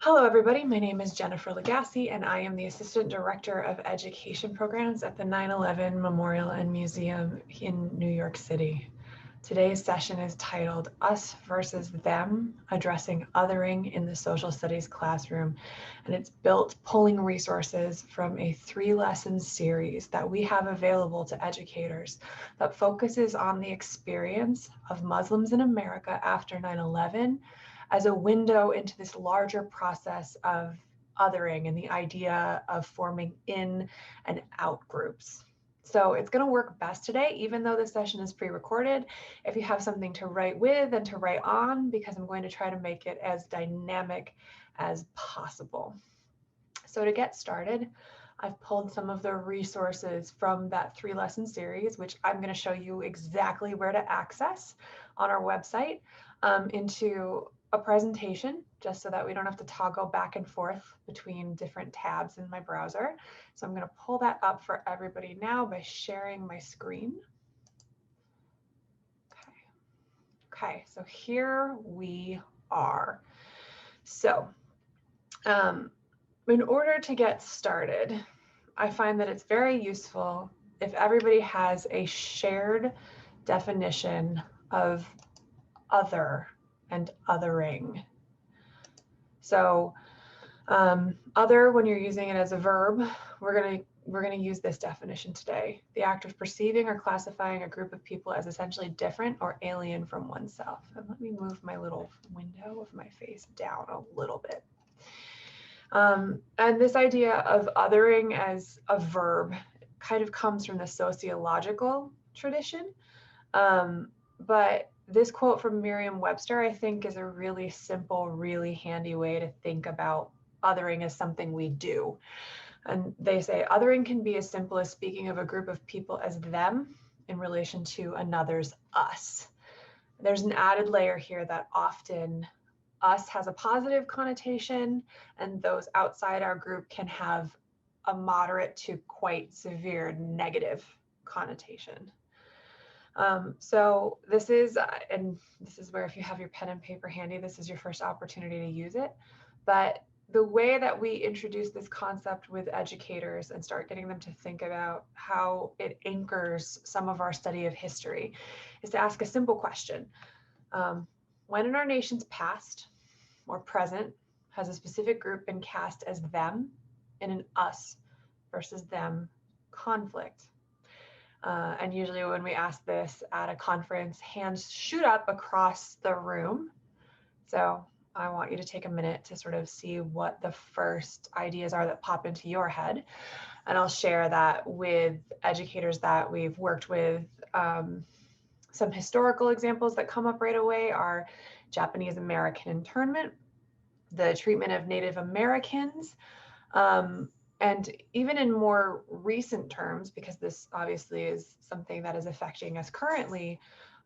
Hello, everybody. My name is Jennifer Lagasse, and I am the Assistant Director of Education Programs at the 9/11 Memorial and Museum in New York City. Today's session is titled Us versus Them, Addressing Othering in the Social Studies Classroom, and it's built pulling resources from a 3-lesson series that we have available to educators that focuses on the experience of Muslims in America after 9/11 as a window into this larger process of othering and the idea of forming in and out groups. So it's going to work best today, even though this session is pre-recorded, if you have something to write with and to write on, because I'm going to try to make it as dynamic as possible. So to get started, I've pulled some of the resources from that 3-lesson series, which I'm going to show you exactly where to access on our website, into a presentation, just so that we don't have to toggle back and forth between different tabs in my browser. So I'm going to pull that up for everybody now by sharing my screen. Okay, so here we are. So in order to get started, I find that it's very useful if everybody has a shared definition of other and othering. So other, when you're using it as a verb, we're going to use this definition today. The act of perceiving or classifying a group of people as essentially different or alien from oneself. And let me move my little window of my face down a little bit. And this idea of othering as a verb kind of comes from the sociological tradition. But this quote from Merriam-Webster, I think, is a really simple, really handy way to think about othering as something we do. And they say othering can be as simple as speaking of a group of people as them in relation to another's us. There's an added layer here that often us has a positive connotation, and those outside our group can have a moderate to quite severe negative connotation. So this is, and this is where if you have your pen and paper handy, this is your first opportunity to use it. But the way that we introduce this concept with educators and start getting them to think about how it anchors some of our study of history is to ask a simple question. When in our nation's past or present has a specific group been cast as them in an us versus them conflict? And usually when we ask this at a conference, hands shoot up across the room. So I want you to take a minute to sort of see what the first ideas are that pop into your head. And I'll share that with educators that we've worked with. Some historical examples that come up right away are Japanese American internment, the treatment of Native Americans, and even in more recent terms, because this obviously is something that is affecting us currently,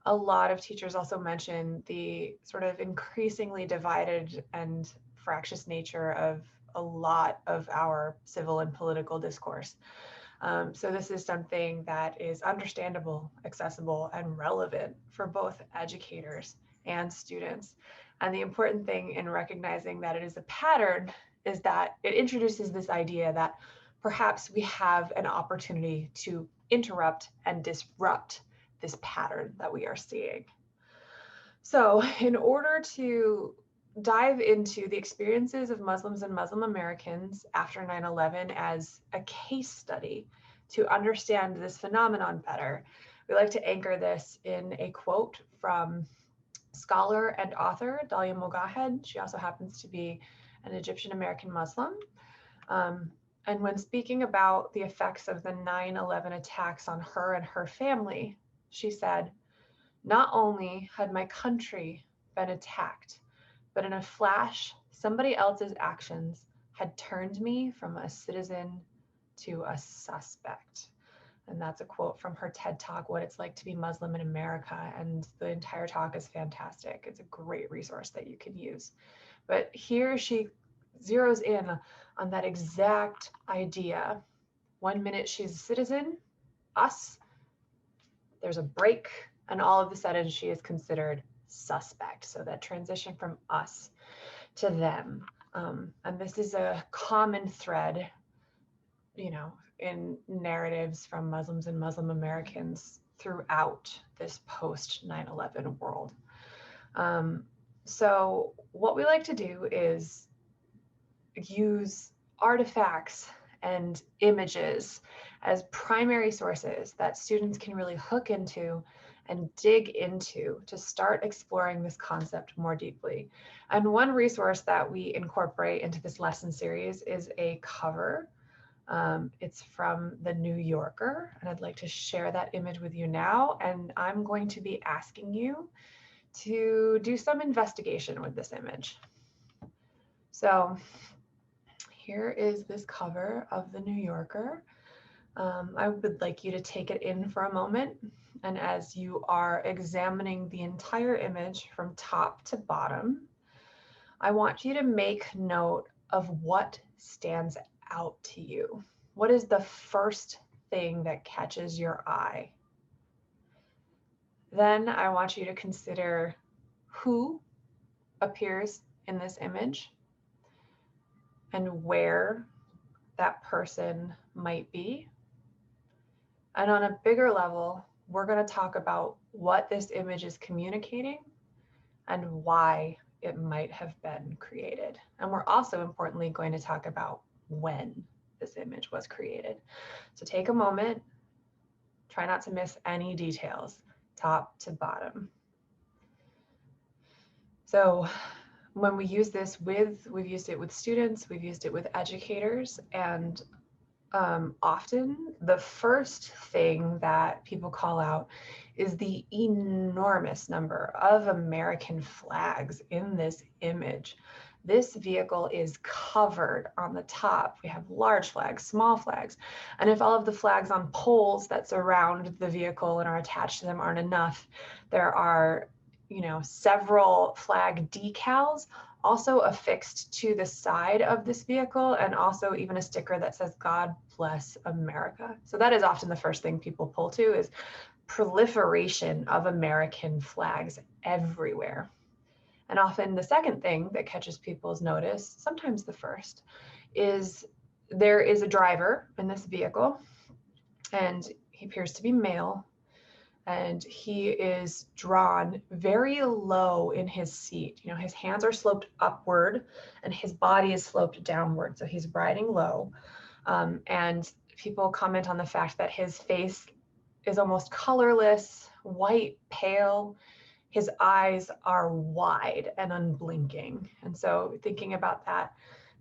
a lot of teachers also mention the sort of increasingly divided and fractious nature of a lot of our civil and political discourse. So this is something that is understandable, accessible, and relevant for both educators and students. And the important thing in recognizing that it is a pattern is that it introduces this idea that perhaps we have an opportunity to interrupt and disrupt this pattern that we are seeing. So in order to dive into the experiences of Muslims and Muslim Americans after 9/11 as a case study to understand this phenomenon better, we like to anchor this in a quote from scholar and author Dalia Mogahed. She also happens to be an Egyptian American Muslim. And when speaking about the effects of the 9/11 attacks on her and her family, she said, "Not only had my country been attacked, but in a flash, somebody else's actions had turned me from a citizen to a suspect." And that's a quote from her TED Talk, What It's Like to Be Muslim in America. And the entire talk is fantastic. It's a great resource that you can use. But here she zeroes in on that exact idea. 1 minute she's a citizen, us, there's a break, and all of a sudden she is considered suspect. So that transition from us to them. And this is a common thread, in narratives from Muslims and Muslim Americans throughout this post 9/11 world. So what we like to do is use artifacts and images as primary sources that students can really hook into and dig into to start exploring this concept more deeply. And one resource that we incorporate into this lesson series is a cover. It's from the New Yorker, and I'd like to share that image with you now. And I'm going to be asking you to do some investigation with this image. So here is this cover of the New Yorker. I would like you to take it in for a moment. And as you are examining the entire image from top to bottom, I want you to make note of what stands out to you. What is the first thing that catches your eye? Then I want you to consider who appears in this image and where that person might be. And on a bigger level, we're going to talk about what this image is communicating and why it might have been created. And we're also importantly going to talk about when this image was created. So take a moment, try not to miss any details, top to bottom. So when we use this we've used it with students, we've used it with educators, and often the first thing that people call out is the enormous number of American flags in this image. This vehicle is covered on the top. We have large flags, small flags. And if all of the flags on poles that surround the vehicle and are attached to them aren't enough, there are, several flag decals also affixed to the side of this vehicle, and also even a sticker that says "God bless America." So that is often the first thing people pull to, is proliferation of American flags everywhere. And often the second thing that catches people's notice, sometimes the first, is there is a driver in this vehicle, and he appears to be male, and he is drawn very low in his seat. His hands are sloped upward and his body is sloped downward. So he's riding low. And people comment on the fact that his face is almost colorless, white, pale. His eyes are wide and unblinking. And so thinking about that,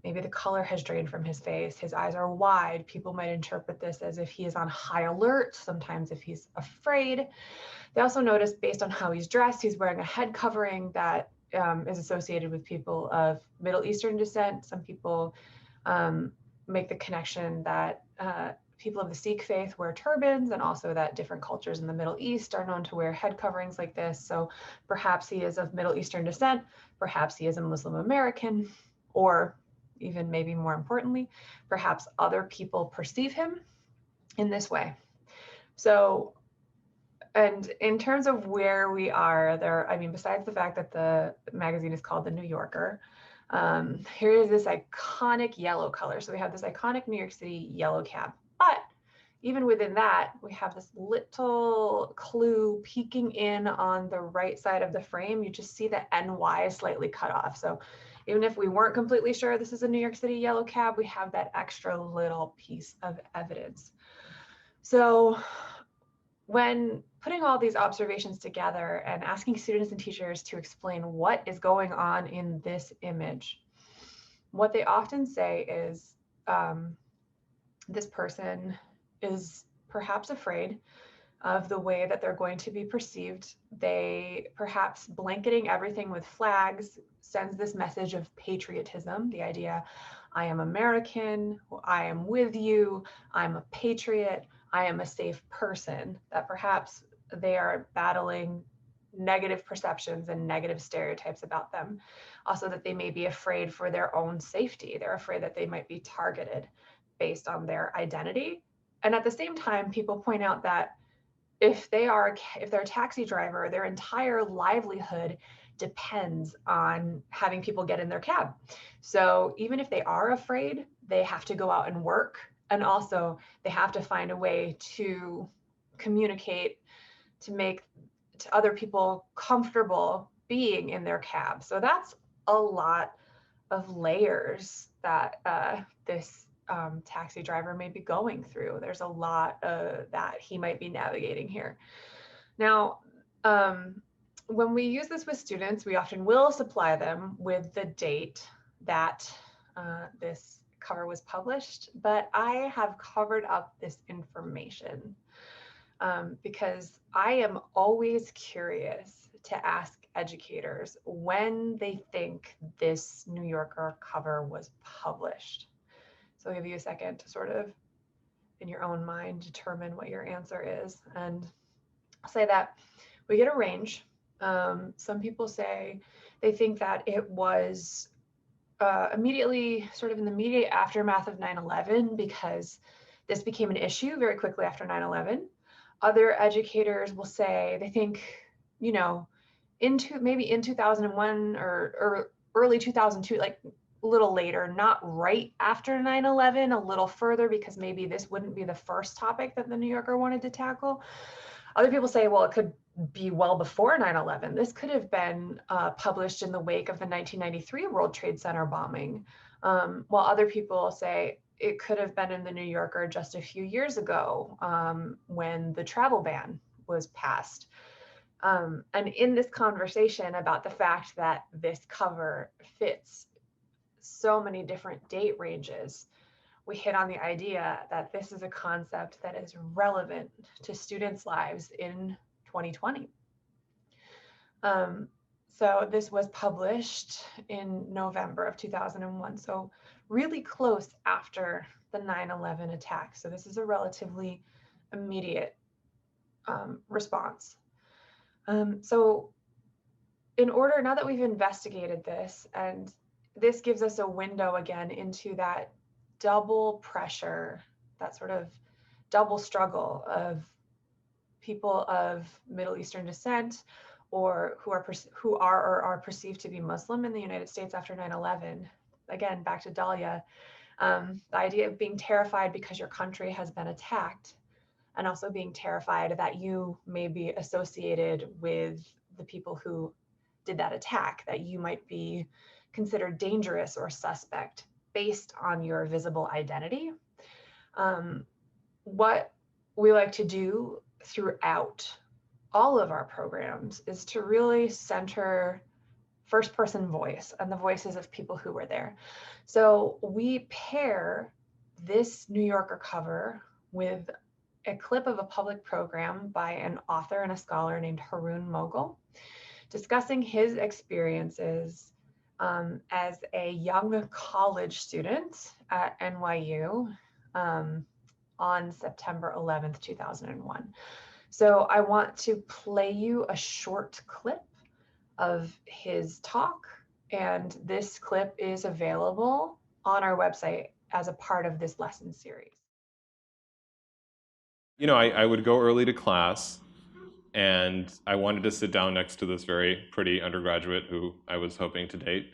maybe the color has drained from his face. His eyes are wide. People might interpret this as if he is on high alert, sometimes if he's afraid. They also notice, based on how he's dressed, he's wearing a head covering that is associated with people of Middle Eastern descent. Some people make the connection that people of the Sikh faith wear turbans, and also that different cultures in the Middle East are known to wear head coverings like this. So perhaps he is of Middle Eastern descent, perhaps he is a Muslim American, or even maybe more importantly, perhaps other people perceive him in this way. So, and in terms of where we are there, besides the fact that the magazine is called The New Yorker, here is this iconic yellow color. So we have this iconic New York City yellow cab, but even within that, we have this little clue peeking in on the right side of the frame. You just see the NY slightly cut off. So even if we weren't completely sure this is a New York City yellow cab, we have that extra little piece of evidence. So when putting all these observations together and asking students and teachers to explain what is going on in this image, what they often say is this person is perhaps afraid of the way that they're going to be perceived. They perhaps blanketing everything with flags sends this message of patriotism, the idea, I am American, I am with you, I'm a patriot, I am a safe person, that perhaps they are battling negative perceptions and negative stereotypes about them. Also that they may be afraid for their own safety. They're afraid that they might be targeted based on their identity. And at the same time, people point out that if they're a taxi driver, their entire livelihood depends on having people get in their cab. So even if they are afraid, they have to go out and work. And also they have to find a way to communicate, to make to other people comfortable being in their cab. So that's a lot of layers that this taxi driver may be going through. There's a lot that he might be navigating here. Now, when we use this with students, we often will supply them with the date that this cover was published, but I have covered up this information because I am always curious to ask educators when they think this New Yorker cover was published. So I'll give you a second to sort of, in your own mind, determine what your answer is. And I'll say that we get a range. Some people say they think that it was immediately, sort of in the immediate aftermath of 9/11, because this became an issue very quickly after 9/11. Other educators will say they think, you know, maybe in 2001 or early 2002, like a little later, not right after 9/11, a little further, because maybe this wouldn't be the first topic that the New Yorker wanted to tackle. Other people say, well, it could be well before 9/11. This could have been published in the wake of the 1993 World Trade Center bombing, while other people say it could have been in the New Yorker just a few years ago when the travel ban was passed. And in this conversation about the fact that this cover fits so many different date ranges, we hit on the idea that this is a concept that is relevant to students' lives in 2020. So this was published in November of 2001, so really close after the 9/11 attack. So this is a relatively immediate response. So in order, now that we've investigated this, and this gives us a window again into that double pressure, that sort of double struggle of people of Middle Eastern descent, or who are or are perceived to be Muslim in the United States after 9/11. Again, back to Dahlia, the idea of being terrified because your country has been attacked, and also being terrified that you may be associated with the people who did that attack, that you might be considered dangerous or suspect based on your visible identity. What we like to do throughout all of our programs is to really center first person voice and the voices of people who were there. So we pair this New Yorker cover with a clip of a public program by an author and a scholar named Haroon Mogul, discussing his experiences as a young college student at NYU on September 11th, 2001. So I want to play you a short clip of his talk, and this clip is available on our website as a part of this lesson series. You know, I would go early to class, and I wanted to sit down next to this very pretty undergraduate who I was hoping to date.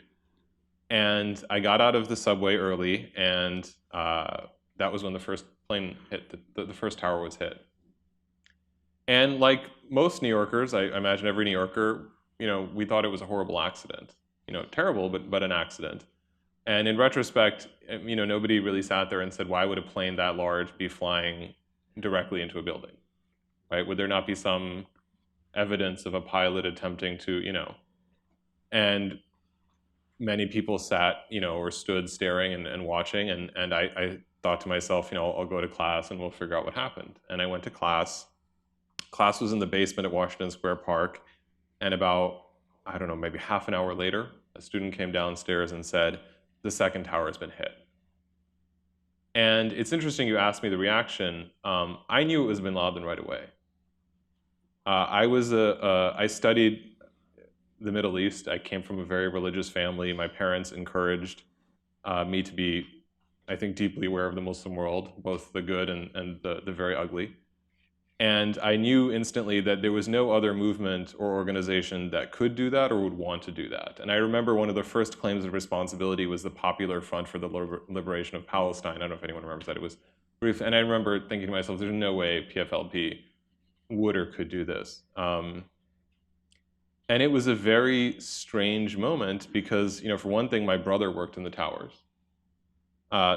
And I got out of the subway early, and that was when the first plane hit, the first tower was hit. And like most New Yorkers, I imagine every New Yorker, you know, we thought it was a horrible accident. You know, terrible, but an accident. And in retrospect, you know, nobody really sat there and said, why would a plane that large be flying directly into a building, right? Would there not be some evidence of a pilot attempting to, you know? And many people sat, you know, or stood staring and watching, and I thought to myself, you know, I'll go to class and we'll figure out what happened. And I went to class. Class was in the basement at Washington Square Park, and about, I don't know, maybe half an hour later, a student came downstairs and said, the second tower has been hit. And it's interesting you asked me the reaction. I knew it was bin Laden right away. I studied the Middle East. I came from a very religious family. My parents encouraged me to be, I think, deeply aware of the Muslim world, both the good and the very ugly. And I knew instantly that there was no other movement or organization that could do that or would want to do that. And I remember one of the first claims of responsibility was the Popular Front for the Liberation of Palestine. I don't know if anyone remembers that. It was brief. And I remember thinking to myself, there's no way PFLP would or could do this. And it was a very strange moment because, for one thing, my brother worked in the towers.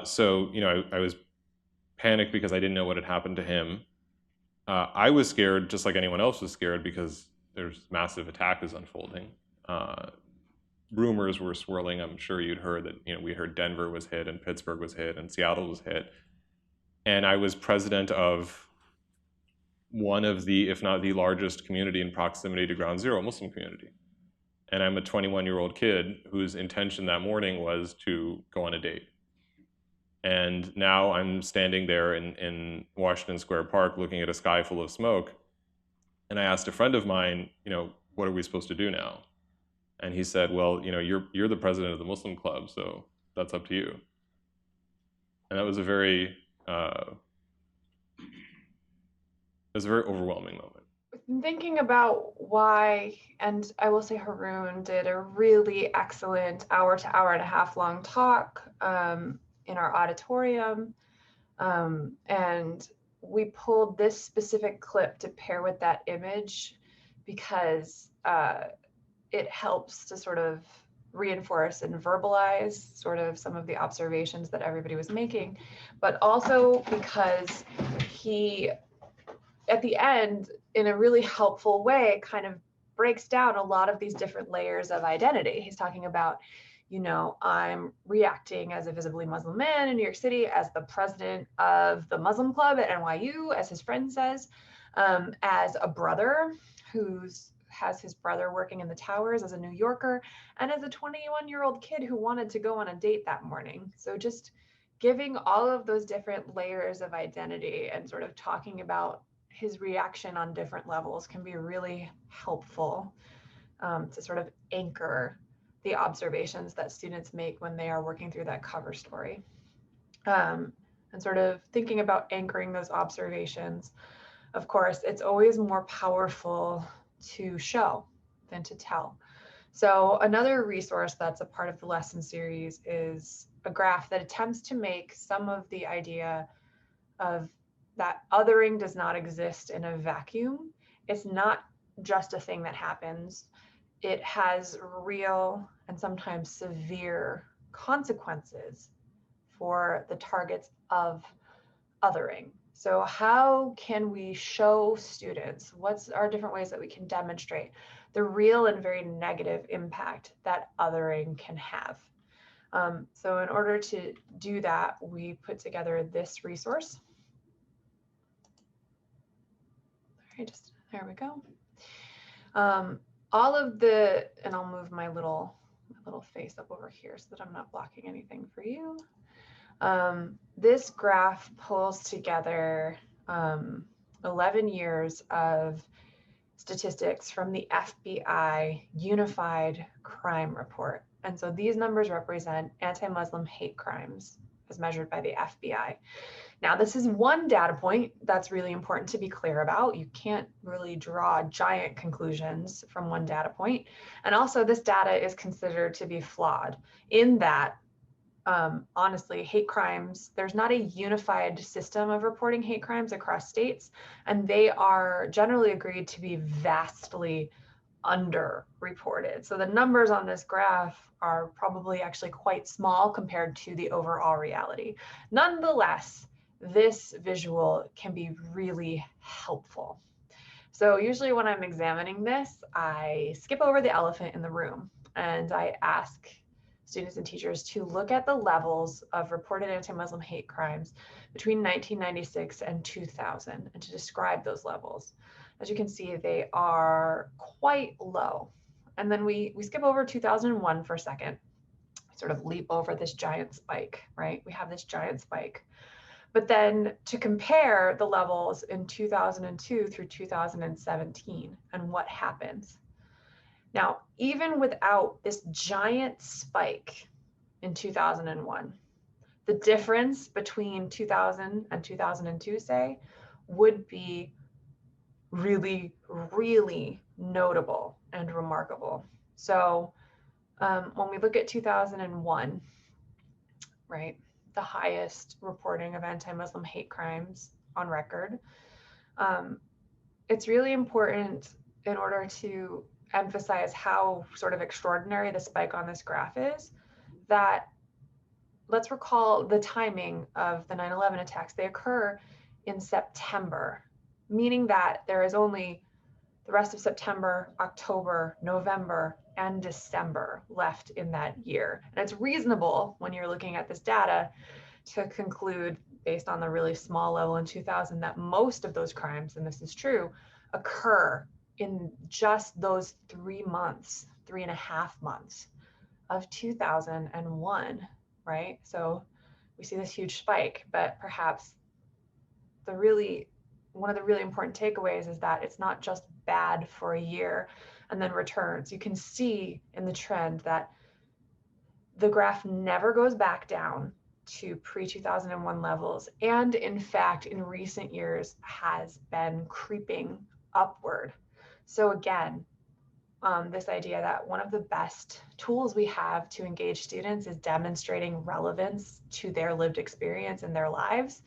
So, I was panicked because I didn't know what had happened to him. I was scared, just like anyone else was scared, because there's massive attack is unfolding. Rumors were swirling. I'm sure you'd heard that, we heard Denver was hit and Pittsburgh was hit and Seattle was hit. And I was president of one of the, if not the largest community in proximity to Ground Zero, Muslim community. And I'm a 21-year-old kid whose intention that morning was to go on a date. And now I'm standing there in Washington Square Park looking at a sky full of smoke. And I asked a friend of mine, what are we supposed to do now? And he said, well, you're the president of the Muslim club, so that's up to you. And that was a very overwhelming moment. Thinking about why, and I will say Haroon did a really excellent hour to hour and a half long talk in our auditorium. And we pulled this specific clip to pair with that image because it helps to sort of reinforce and verbalize sort of some of the observations that everybody was making, but also because he, at the end, in a really helpful way, kind of breaks down a lot of these different layers of identity. He's talking about, I'm reacting as a visibly Muslim man in New York City, as the president of the Muslim club at NYU, as his friend says, as a brother who has his brother working in the towers, as a New Yorker, and as a 21-year-old kid who wanted to go on a date that morning. So just giving all of those different layers of identity and sort of talking about his reaction on different levels can be really helpful to sort of anchor the observations that students make when they are working through that cover story. And sort of thinking about anchoring those observations, of course, it's always more powerful to show than to tell. So another resource that's a part of the lesson series is a graph that attempts to make some of the idea of that othering does not exist in a vacuum. It's not just a thing that happens. It has real and sometimes severe consequences for the targets of othering. So how can we show students, what's our different ways that we can demonstrate the real and very negative impact that othering can have? So in order to do that, we put together this resource. All right, just there we go. All of the, and I'll move my little face up over here so that I'm not blocking anything for you. This graph pulls together 11 years of statistics from the FBI Unified Crime Report. And so these numbers represent anti-Muslim hate crimes as measured by the FBI. Now, this is one data point that's really important to be clear about. You can't really draw giant conclusions from one data point. And also, this data is considered to be flawed in that, honestly, hate crimes, there's not a unified system of reporting hate crimes across states, and they are generally agreed to be vastly underreported. So the numbers on this graph are probably actually quite small compared to the overall reality. Nonetheless, this visual can be really helpful. So usually when I'm examining this, I skip over the elephant in the room and I ask students and teachers to look at the levels of reported anti-Muslim hate crimes between 1996 and 2000 and to describe those levels. As you can see, they are quite low. And then we skip over 2001 for a second, sort of leap over this giant spike, right? We have this giant spike. But then to compare the levels in 2002 through 2017 and what happens. Now, even without this giant spike in 2001, the difference between 2000 and 2002, say, would be really, really notable and remarkable. So when we look at 2001, right, the highest reporting of anti-Muslim hate crimes on record, it's really important in order to emphasize how sort of extraordinary the spike on this graph is, that let's recall the timing of the 9/11 attacks. They occur in September, meaning that there is only the rest of September, October, November, and December left in that year. And it's reasonable when you're looking at this data to conclude, based on the really small level in 2000, that most of those crimes, and this is true, occur in just those 3.5 months of 2001, right? So we see this huge spike, but perhaps one of the really important takeaways is that it's not just bad for a year and then returns. You can see in the trend that the graph never goes back down to pre-2001 levels, and in fact, in recent years has been creeping upward. So again, this idea that one of the best tools we have to engage students is demonstrating relevance to their lived experience in their lives.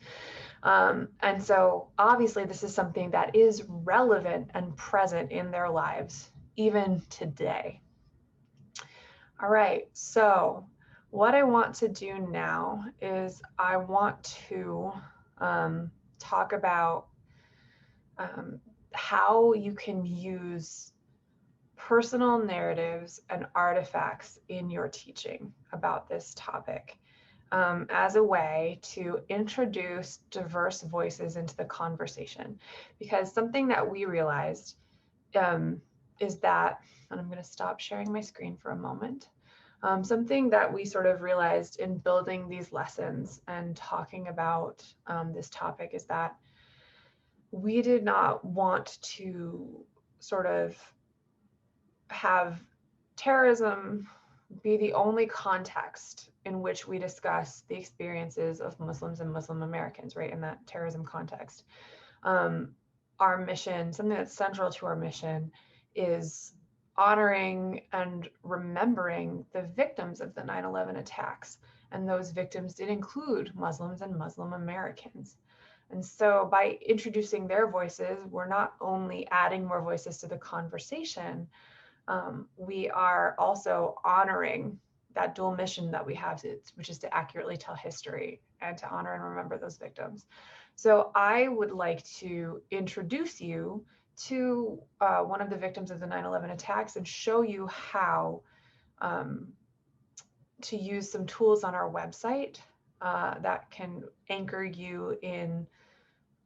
And so obviously this is something that is relevant and present in their lives, even today. All right, so what I want to do now is I want to talk about how you can use personal narratives and artifacts in your teaching about this topic as a way to introduce diverse voices into the conversation. Because something that we realized is that, and I'm going to stop sharing my screen for a moment, something that we sort of realized in building these lessons and talking about this topic is that we did not want to sort of have terrorism be the only context in which we discuss the experiences of Muslims and Muslim Americans, right, in that terrorism context. Our mission, something that's central to our mission, is honoring and remembering the victims of the 9/11 attacks. And those victims did include Muslims and Muslim Americans. And so by introducing their voices, we're not only adding more voices to the conversation, we are also honoring that dual mission that we have, which is to accurately tell history and to honor and remember those victims. So I would like to introduce you to one of the victims of the 9/11 attacks and show you how to use some tools on our website that can anchor you in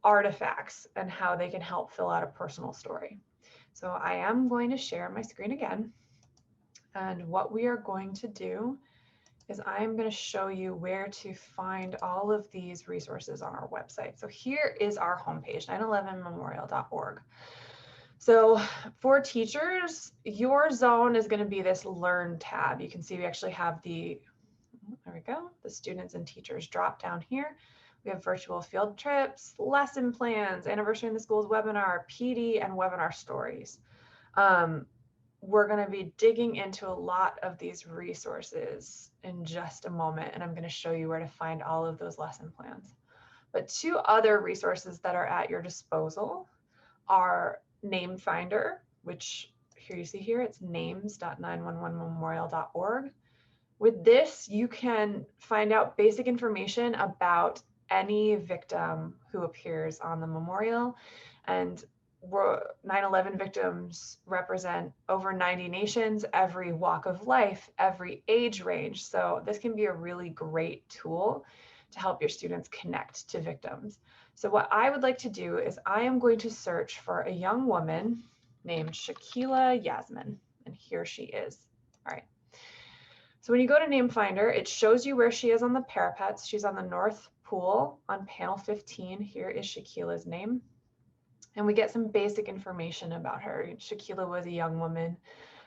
artifacts and how they can help fill out a personal story. So I am going to share my screen again. And what we are going to do is I'm going to show you where to find all of these resources on our website. So here is our homepage, 911memorial.org. So for teachers, your zone is going to be this Learn tab. You can see we actually have there we go, the students and teachers drop down here. We have virtual field trips, lesson plans, anniversary in the schools webinar, PD, and webinar stories. We're going to be digging into a lot of these resources in just a moment, and I'm going to show you where to find all of those lesson plans. But two other resources that are at your disposal are Name Finder, which here you see here, it's names.911memorial.org. With this, you can find out basic information about any victim who appears on the memorial. And 9/11 victims represent over 90 nations, every walk of life, every age range. So this can be a really great tool to help your students connect to victims. So what I would like to do is I am going to search for a young woman named Shakila Yasmin, and here she is. All right. So when you go to Name Finder, it shows you where she is on the parapets. She's on the North Pool on panel 15. Here is Shakila's name. And we get some basic information about her. Shakila was a young woman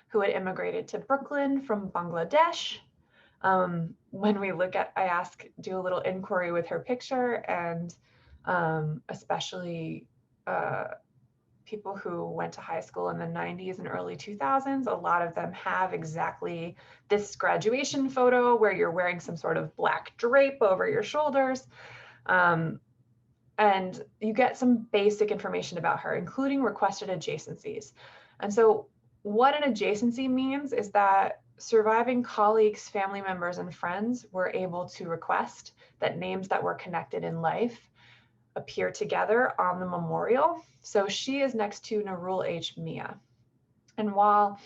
who had immigrated to Brooklyn from Bangladesh. When we look at, do a little inquiry with her picture, and especially people who went to high school in the 90s and early 2000s, a lot of them have exactly this graduation photo where you're wearing some sort of black drape over your shoulders. And you get some basic information about her, including requested adjacencies. And so what an adjacency means is that surviving colleagues, family members, and friends were able to request that names that were connected in life appear together on the memorial. So she is next to Nurul H. Mia. And while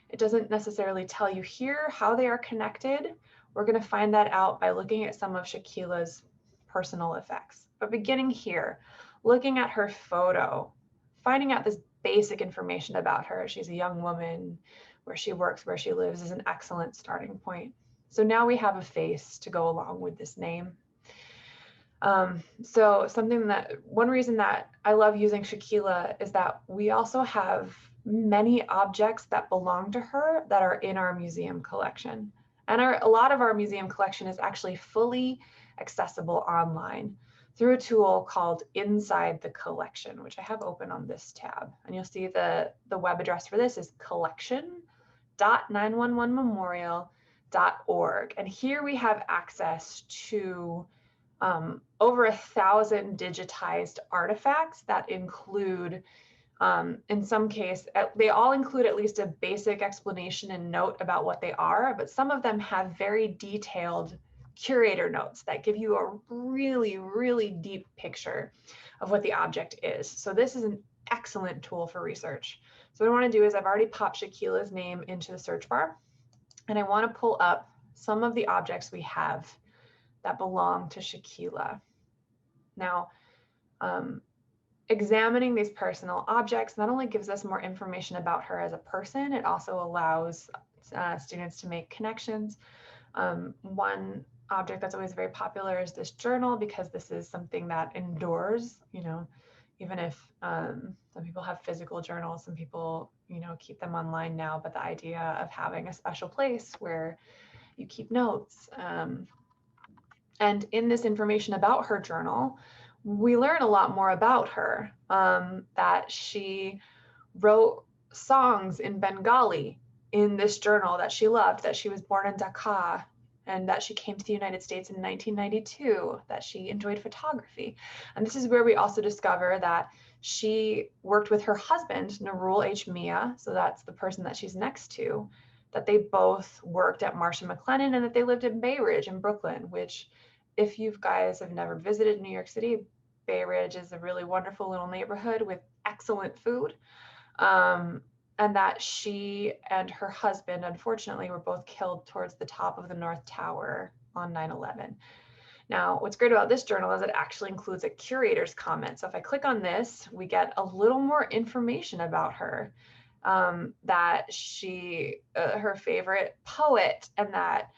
it doesn't necessarily tell you here how they are connected, we're going to find that out by looking at some of Shakila's personal effects. But beginning here, looking at her photo, finding out this basic information about her. She's a young woman, where she works, where she lives, is an excellent starting point. So now we have a face to go along with this name. So one reason that I love using Shakila is that we also have many objects that belong to her that are in our museum collection. And a lot of our museum collection is actually fully accessible online through a tool called Inside the Collection, which I have open on this tab. And you'll see the web address for this is collection.911memorial.org. And here we have access to over 1,000 digitized artifacts that include, in some case, they all include at least a basic explanation and note about what they are, but some of them have very detailed curator notes that give you a really, really deep picture of what the object is. So this is an excellent tool for research. So what I want to do is I've already popped Shakila's name into the search bar, and I want to pull up some of the objects we have that belong to Shakila. Now, examining these personal objects not only gives us more information about her as a person, it also allows students to make connections. One object that's always very popular is this journal, because this is something that endures, even if some people have physical journals, some people, keep them online now, but the idea of having a special place where you keep notes. And in this information about her journal, we learn a lot more about her, that she wrote songs in Bengali in this journal that she loved, that she was born in Dhaka, and that she came to the United States in 1992, that she enjoyed photography. And this is where we also discover that she worked with her husband, Nurul H. Mia, so that's the person that she's next to, that they both worked at Marsh & McLennan, and that they lived in Bay Ridge in Brooklyn, which, if you guys have never visited New York City, Bay Ridge is a really wonderful little neighborhood with excellent food. And that she and her husband, unfortunately, were both killed towards the top of the North Tower on 9/11. Now, what's great about this journal is it actually includes a curator's comment. So if I click on this, we get a little more information about her, that she, her favorite poet, and that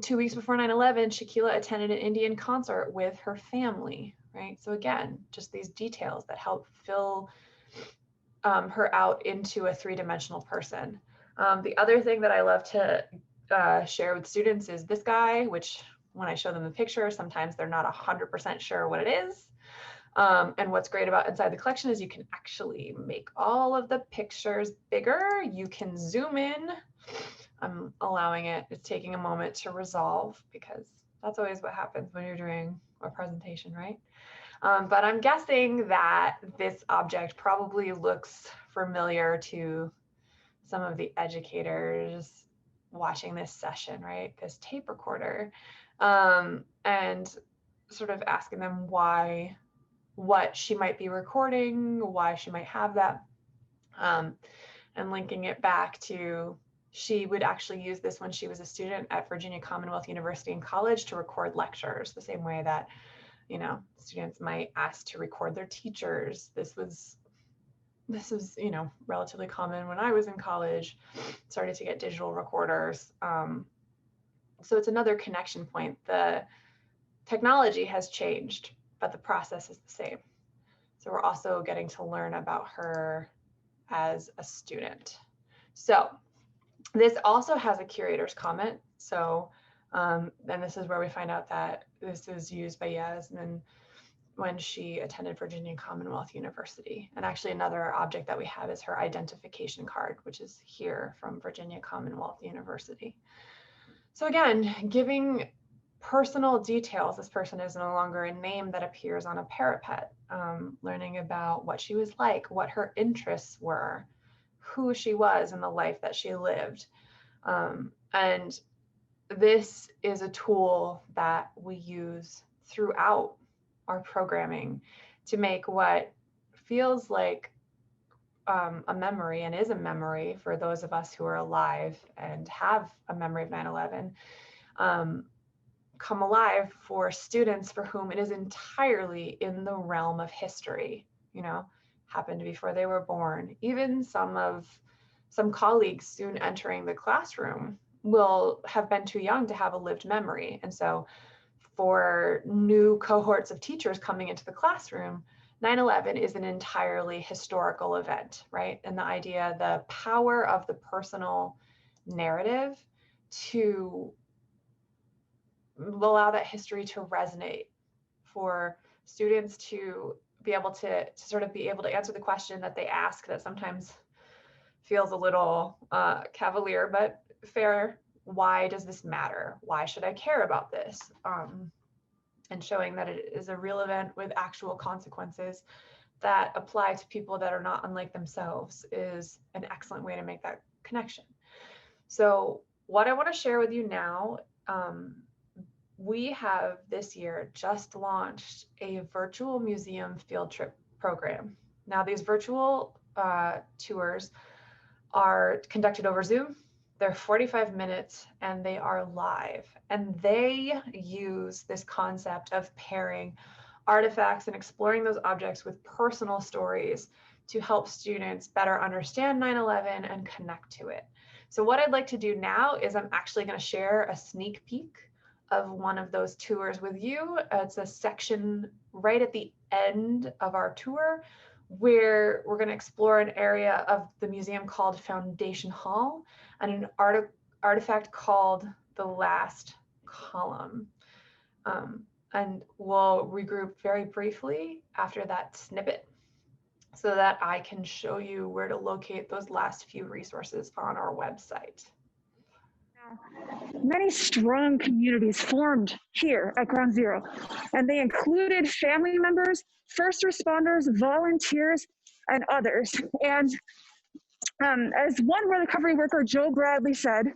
2 weeks before 9/11, Shakila attended an Indian concert with her family, right? So again, just these details that help fill her out into a three-dimensional person. The other thing that I love to share with students is this guy, which when I show them the picture, sometimes they're not 100% sure what it is. And what's great about Inside the Collection is you can actually make all of the pictures bigger. You can zoom in. I'm allowing it. It's taking a moment to resolve, because that's always what happens when you're doing a presentation, right? But I'm guessing that this object probably looks familiar to some of the educators watching this session, right? This tape recorder, and sort of asking them what she might be recording, why she might have that, and linking it back to, she would actually use this when she was a student at Virginia Commonwealth University and College to record lectures, the same way that, students might ask to record their teachers. This was, relatively common when I was in college, started to get digital recorders. So it's another connection point. The technology has changed, but the process is the same. So we're also getting to learn about her as a student. So this also has a curator's comment. So then this is where we find out that this is used by Yasmin when she attended Virginia Commonwealth University. And actually another object that we have is her identification card, which is here from Virginia Commonwealth University. So again, giving personal details. This person is no longer a name that appears on a parapet. Learning about what she was like, what her interests were, who she was in the life that she lived. And this is a tool that we use throughout our programming to make what feels like a memory, and is a memory for those of us who are alive and have a memory of 9/11, come alive for students for whom it is entirely in the realm of history, happened before they were born. Even some colleagues soon entering the classroom will have been too young to have a lived memory. And so for new cohorts of teachers coming into the classroom, 9/11 is an entirely historical event, right? And the idea, the power of the personal narrative to allow that history to resonate, for students to be able to sort of be able to answer the question that they ask that sometimes feels a little cavalier, but fair. Why does this matter? Why should I care about this? And showing that it is a real event with actual consequences that apply to people that are not unlike themselves is an excellent way to make that connection. So what I want to share with you now, we have this year just launched a virtual museum field trip program. Now, these virtual tours are conducted over Zoom. They're 45 minutes and they are live. And they use this concept of pairing artifacts and exploring those objects with personal stories to help students better understand 9/11 and connect to it. So what I'd like to do now is I'm actually going to share a sneak peek of one of those tours with you. It's a section right at the end of our tour where we're going to explore an area of the museum called Foundation Hall and an artifact called the Last Column. And we'll regroup very briefly after that snippet so that I can show you where to locate those last few resources on our website. Many strong communities formed here at Ground Zero, and they included family members, first responders, volunteers, and others. And as one recovery worker, Joe Bradley, said,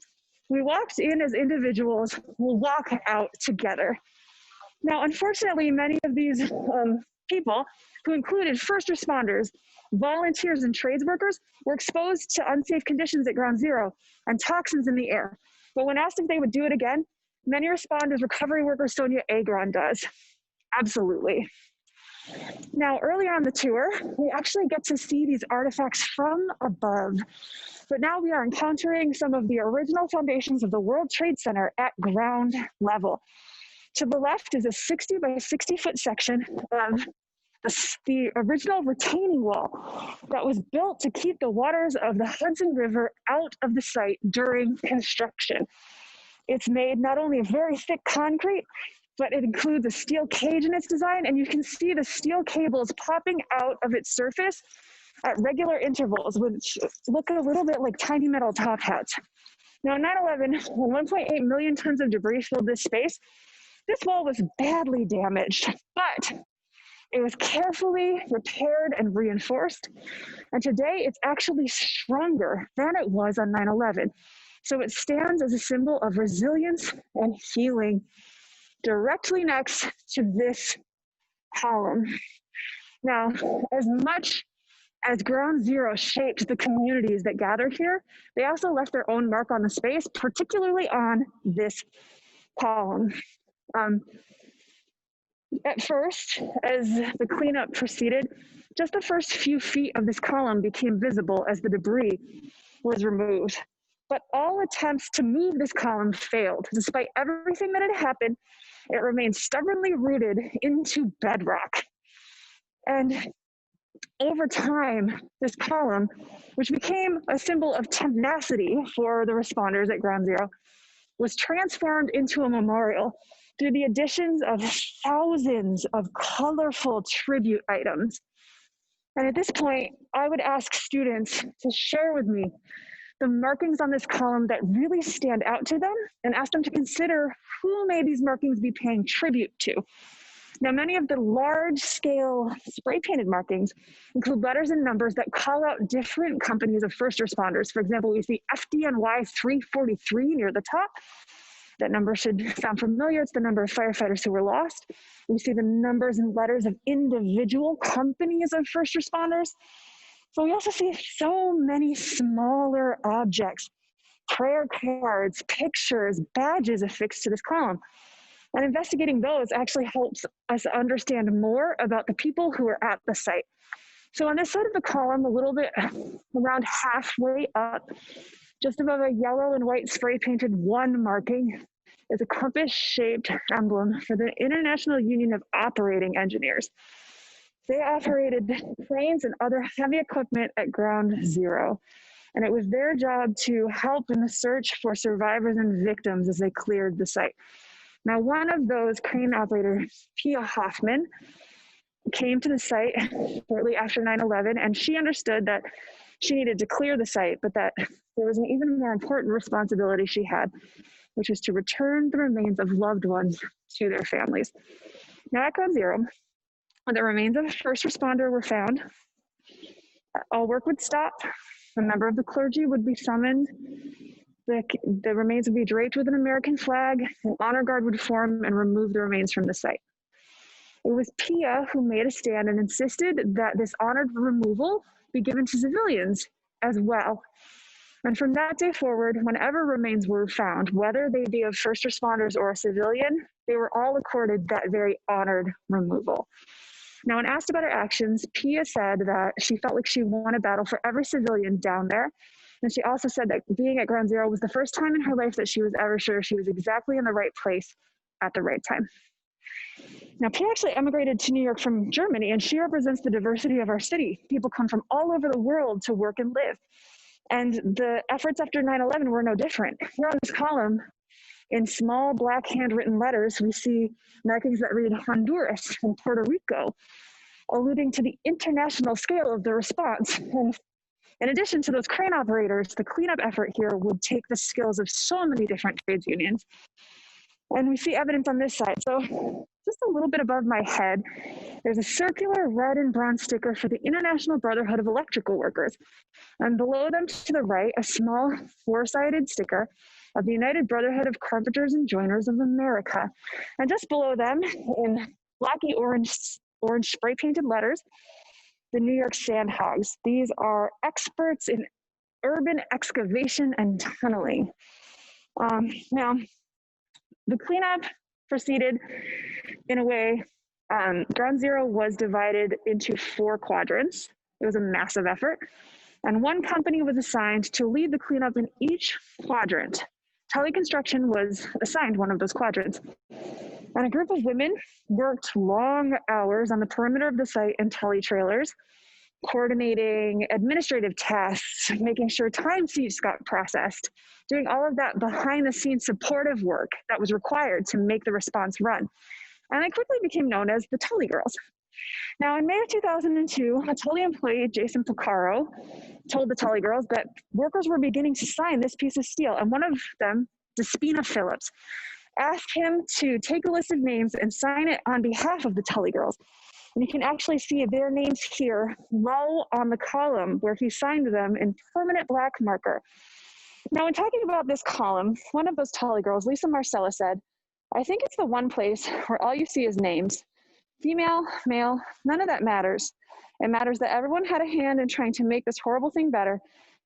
we walked in as individuals, we'll walk out together. Now, unfortunately, many of these people, who included first responders, volunteers, and trades workers, were exposed to unsafe conditions at Ground Zero and toxins in the air. But when asked if they would do it again, many responded, recovery worker Sonia Agron does. Absolutely. Now, earlier on the tour, we actually get to see these artifacts from above. But now we are encountering some of the original foundations of the World Trade Center at ground level. To the left is a 60 by 60 foot section of the original retaining wall that was built to keep the waters of the Hudson River out of the site during construction. It's made not only of very thick concrete, but it includes a steel cage in its design, and you can see the steel cables popping out of its surface at regular intervals, which look a little bit like tiny metal top hats. Now, 9/11, 1.8 million tons of debris filled this space. This wall was badly damaged, but it was carefully repaired and reinforced. And today it's actually stronger than it was on 9/11. So it stands as a symbol of resilience and healing directly next to this column. Now, as much as Ground Zero shaped the communities that gathered here, they also left their own mark on the space, particularly on this column. At first, as the cleanup proceeded, just the first few feet of this column became visible as the debris was removed. But all attempts to move this column failed. Despite everything that had happened, it remained stubbornly rooted into bedrock. And over time, this column, which became a symbol of tenacity for the responders at Ground Zero, was transformed into a memorial through the additions of thousands of colorful tribute items. And at this point, I would ask students to share with me the markings on this column that really stand out to them, and ask them to consider who may these markings be paying tribute to. Now, many of the large-scale spray-painted markings include letters and numbers that call out different companies of first responders. For example, we see FDNY 343 near the top. That number should sound familiar. It's the number of firefighters who were lost. We see the numbers and letters of individual companies of first responders. So we also see so many smaller objects, prayer cards, pictures, badges affixed to this column. And investigating those actually helps us understand more about the people who are at the site. So on this side of the column, a little bit around halfway up, just above a yellow and white spray painted 1 marking, is a compass-shaped emblem for the International Union of Operating Engineers. They operated cranes and other heavy equipment at Ground Zero, and it was their job to help in the search for survivors and victims as they cleared the site. Now, one of those crane operators, Pia Hoffman, came to the site shortly after 9/11, and she understood that she needed to clear the site, but that there was an even more important responsibility she had, which was to return the remains of loved ones to their families. Now, at Ground Zero, when the remains of a first responder were found, all work would stop. A member of the clergy would be summoned. The remains would be draped with an American flag. An honor guard would form and remove the remains from the site. It was Pia who made a stand and insisted that this honored removal be given to civilians as well. And from that day forward, whenever remains were found, whether they be of first responders or a civilian, they were all accorded that very honored removal. Now, when asked about her actions, Pia said that she felt like she won a battle for every civilian down there. And she also said that being at Ground Zero was the first time in her life that she was ever sure she was exactly in the right place at the right time. Now, Pia actually emigrated to New York from Germany, and she represents the diversity of our city. People come from all over the world to work and live. And the efforts after 9/11 were no different. Here on this column, in small black handwritten letters, we see markings that read Honduras and Puerto Rico, alluding to the international scale of the response. And in addition to those crane operators, the cleanup effort here would take the skills of so many different trades unions. And we see evidence on this side. So just a little bit above my head, there's a circular red and bronze sticker for the International Brotherhood of Electrical Workers. And below them to the right, a small 4-sided sticker of the United Brotherhood of Carpenters and Joiners of America. And just below them, in blocky orange spray painted letters, the New York Sandhogs. These are experts in urban excavation and tunneling. Now, the cleanup proceeded in a way. Ground Zero was divided into 4 quadrants. It was a massive effort. And one company was assigned to lead the cleanup in each quadrant. Tully Construction was assigned one of those quadrants. And a group of women worked long hours on the perimeter of the site in Tully trailers, coordinating administrative tasks, making sure timesheets got processed, doing all of that behind the scenes supportive work that was required to make the response run. And they quickly became known as the Tully Girls. Now, in May of 2002, a Tully employee, Jason Picaro, told the Tully Girls that workers were beginning to sign this piece of steel, and one of them, Despina Phillips, asked him to take a list of names and sign it on behalf of the Tully Girls. And you can actually see their names here low on the column where he signed them in permanent black marker. Now, in talking about this column, one of those Tully Girls, Lisa Marcella, said, "I think it's the one place where all you see is names. Female, male, none of that matters. It matters that everyone had a hand in trying to make this horrible thing better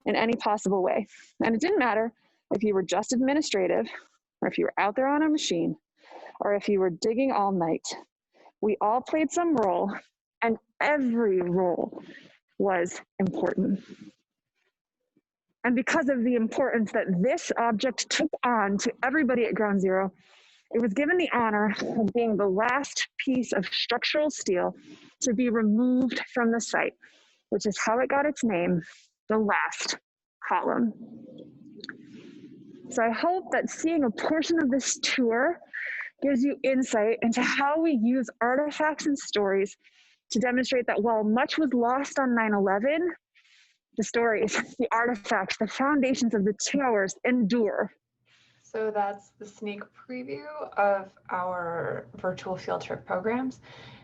in any possible way. And it didn't matter if you were just administrative, or if you were out there on a machine, or if you were digging all night. We all played some role, and every role was important." And because of the importance that this object took on to everybody at Ground Zero, it was given the honor of being the last piece of structural steel to be removed from the site, which is how it got its name, the last column. So I hope that seeing a portion of this tour gives you insight into how we use artifacts and stories to demonstrate that while much was lost on 9/11, the stories, the artifacts, the foundations of the towers endure. So that's the sneak preview of our virtual field trip programs.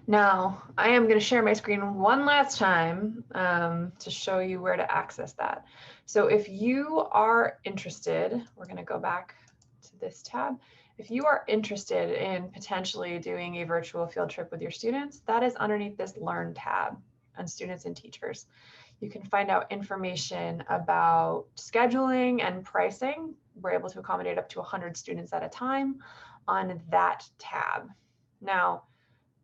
Now, I am going to share my screen one last time to show you where to access that. So if you are interested, we're going to go back to this tab. If you are interested in potentially doing a virtual field trip with your students, that is underneath this Learn tab on students and teachers. You can find out information about scheduling and pricing. We're able to accommodate up to 100 students at a time on that tab. Now,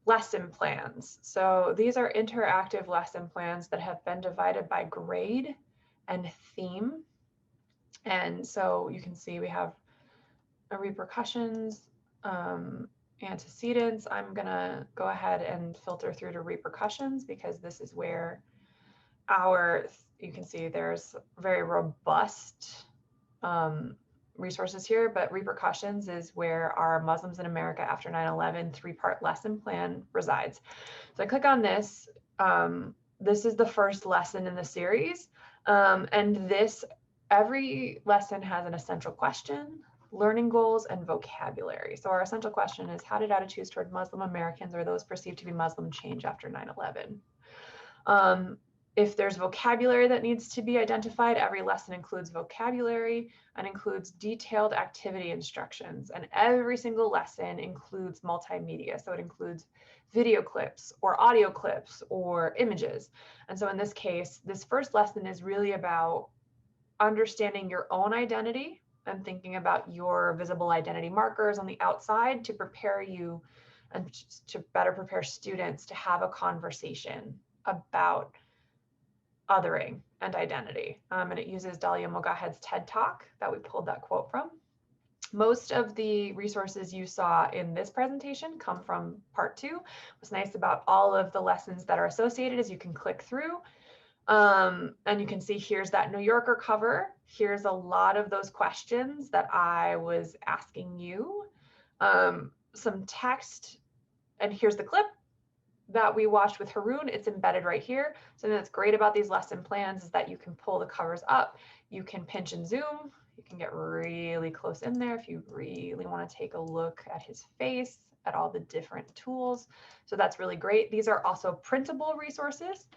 lesson plans. So these are interactive lesson plans that have been divided by grade and theme. And so you can see we have repercussions, antecedents. I'm gonna go ahead and filter through to repercussions because this is where you can see there's very robust resources here, but repercussions is where our Muslims in America after 9/11 3-part lesson plan resides. So I click on this. This is the first lesson in the series. And every lesson has an essential question, learning goals, and vocabulary. So our essential question is, how did attitudes toward Muslim Americans or those perceived to be Muslim change after 9/11? If there's vocabulary that needs to be identified, every lesson includes vocabulary and includes detailed activity instructions. And every single lesson includes multimedia. So it includes video clips or audio clips or images. And so in this case, this first lesson is really about understanding your own identity and thinking about your visible identity markers on the outside to prepare you and to better prepare students to have a conversation about othering and identity. And it uses Dalia Mogahed's TED Talk that we pulled that quote from. Most of the resources you saw in this presentation come from part 2. What's nice about all of the lessons that are associated is you can click through and you can see here's that New Yorker cover. Here's a lot of those questions that I was asking you. Some text, and here's the clip that we watched with Haroon. It's embedded right here. Something that's great about these lesson plans is that you can pull the covers up, you can pinch and zoom, you can get really close in there if you really want to take a look at his face, at all the different tools. So that's really great. These are also printable resources.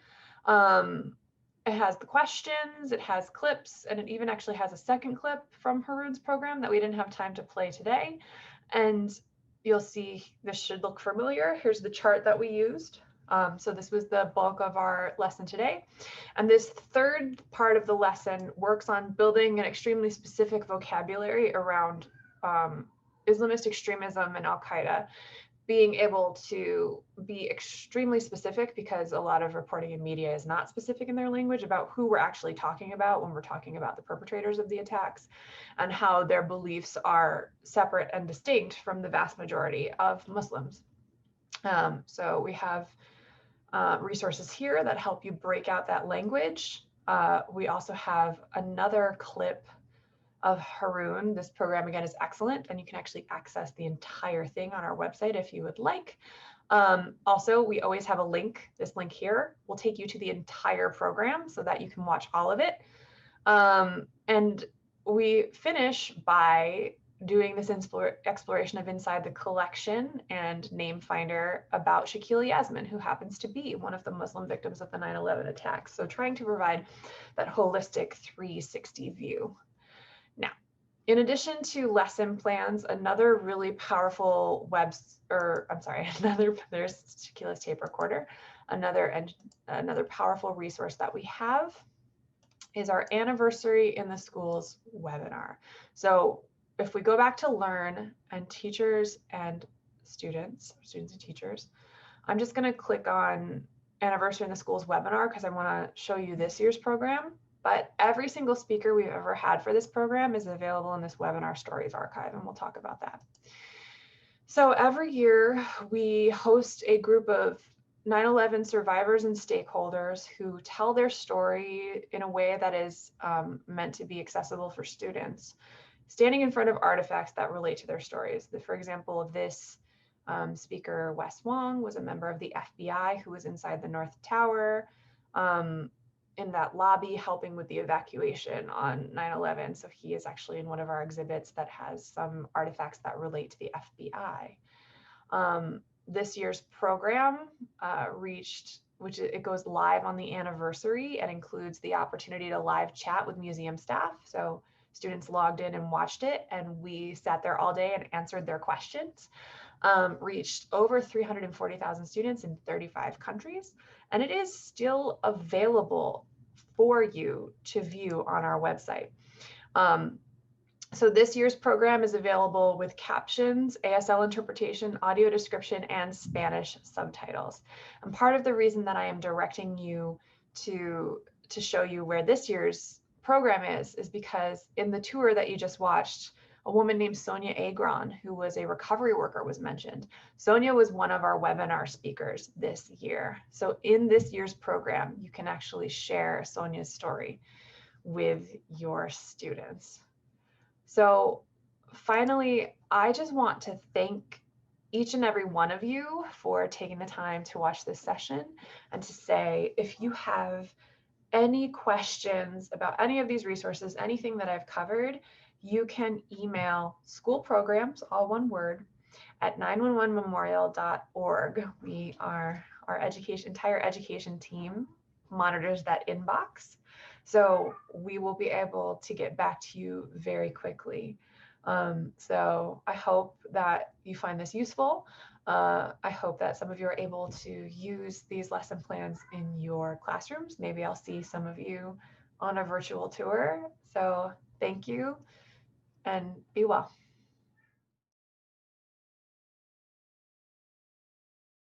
It has the questions, it has clips, and it even actually has a second clip from Haroon's program that we didn't have time to play today. And you'll see this should look familiar. Here's the chart that we used. So this was the bulk of our lesson today. And this third part of the lesson works on building an extremely specific vocabulary around Islamist extremism and Al-Qaeda, being able to be extremely specific because a lot of reporting in media is not specific in their language about who we're actually talking about when we're talking about the perpetrators of the attacks and how their beliefs are separate and distinct from the vast majority of Muslims. So we have resources here that help you break out that language. We also have another clip of Haroon. This program again is excellent, and you can actually access the entire thing on our website if you would like. Also, we always have a link. This link here will take you to the entire program so that you can watch all of it. And we finish by doing this exploration of inside the collection and name finder about Shakila Yasmin, who happens to be one of the Muslim victims of the 9/11 attacks. So trying to provide that holistic 360 view. Now, in addition to lesson plans, another really powerful there's Shakila's tape recorder. Another powerful resource that we have is our Anniversary in the Schools webinar. So if we go back to Learn and teachers and students and teachers, I'm just going to click on Anniversary in the Schools webinar because I want to show you this year's program. But every single speaker we've ever had for this program is available in this webinar stories archive, and we'll talk about that. So every year we host a group of 9/11 survivors and stakeholders who tell their story in a way that is meant to be accessible for students. standing in front of artifacts that relate to their stories. For example, of this speaker, Wes Wong, was a member of the FBI who was inside the North Tower in that lobby helping with the evacuation on 9/11. So he is actually in one of our exhibits that has some artifacts that relate to the FBI. This year's program it goes live on the anniversary and includes the opportunity to live chat with museum staff. So students logged in and watched it, and we sat there all day and answered their questions. Reached over 340,000 students in 35 countries, and it is still available for you to view on our website. So this year's program is available with captions, ASL interpretation, audio description, and Spanish subtitles. And part of the reason that I am directing you to show you where this year's program is because in the tour that you just watched, a woman named Sonia Agron, who was a recovery worker, was mentioned. Sonia was one of our webinar speakers this year. So in this year's program, you can actually share Sonia's story with your students. So finally, I just want to thank each and every one of you for taking the time to watch this session, and to say, if you have any questions about any of these resources, anything that I've covered, you can email school programs, all one word, at 911memorial.org. Our entire education team monitors that inbox. So we will be able to get back to you very quickly. So I hope that you find this useful. I hope that some of you are able to use these lesson plans in your classrooms. Maybe I'll see some of you on a virtual tour. So thank you and be well.